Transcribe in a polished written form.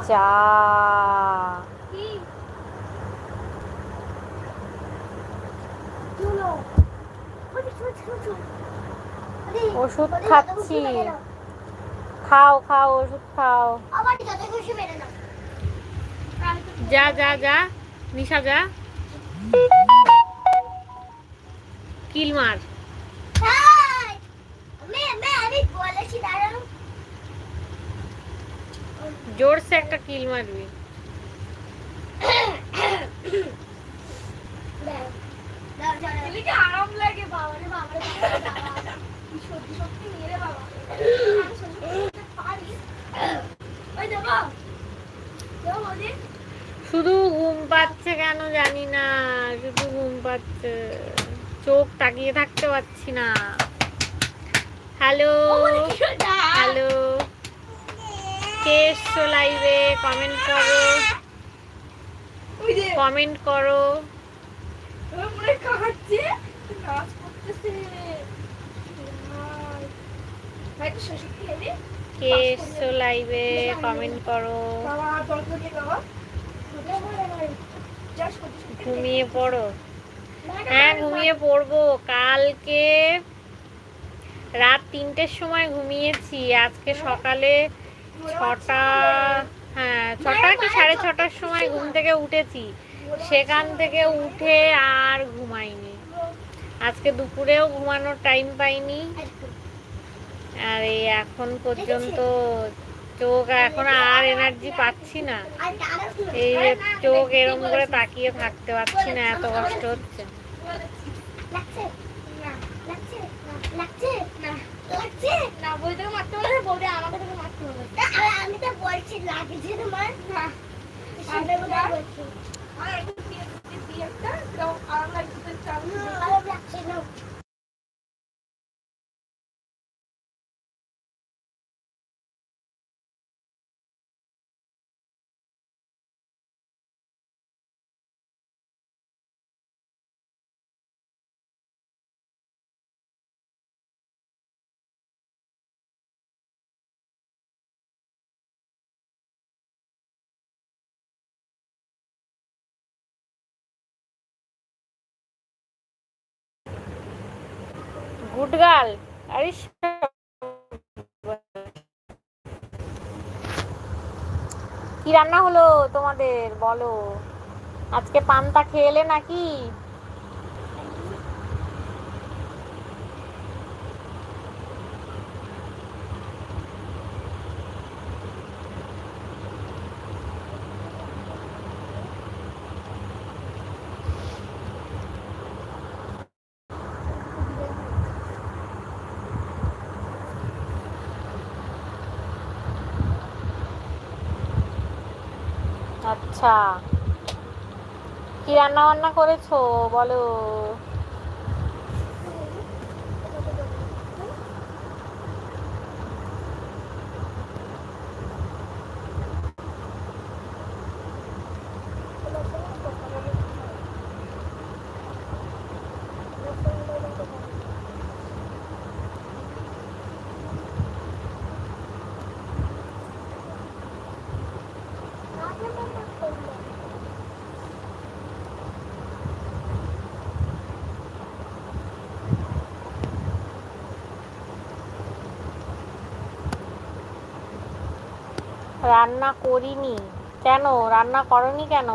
চা ওষুধ খাচ্ছি। খাও খাও ওষুধ খাও। যা যা যা নিশা যা, কিল মার। জোরসে একটা কিল মারবি। আরাম লাগে বাবা রে বাবা রে সত্যি সত্যি নিয়ে রে বাবা শুধু ঘুম পাচ্ছে কেন জানি না, শুধু ঘুম পাচ্ছে, চোখ তাকিয়ে থাকতে পারছি না। হ্যালো হ্যালো, কে এসছো লাইভে? কমেন্ট করো কমেন্ট করো। কে এসছো লাইভে কমেন্ট করো। ঘুমিয়ে পড়ো। হ্যাঁ ঘুমিয়ে পড়বো। কালকে রাত 3টের সময় ঘুমিয়েছি, আজকে সকালে 6টা, হ্যাঁ 6টা কি 6:30টার সময় ঘুম থেকে উঠেছি। সেখান থেকে উঠে আর ঘুমাইনি। আজকে দুপুরেও ঘুমানোর টাইম পাইনি। আর এই এখন পর্যন্ত চোখ এখন আর এনার্জি পাচ্ছি না। এই চোখ এরম করে তাকিয়ে থাকতে পারছি না, এত কষ্ট হচ্ছে। আমি তো বলছি লাগছে তোমার। Good girl. আরে কি রান্না হলো তোমাদের বলো? আজকে পান্তা খেলে নাকি? আচ্ছা, কি রান্না বান্না করেছো বলো? রান্না করিনি কেন? রান্না করনি কেন?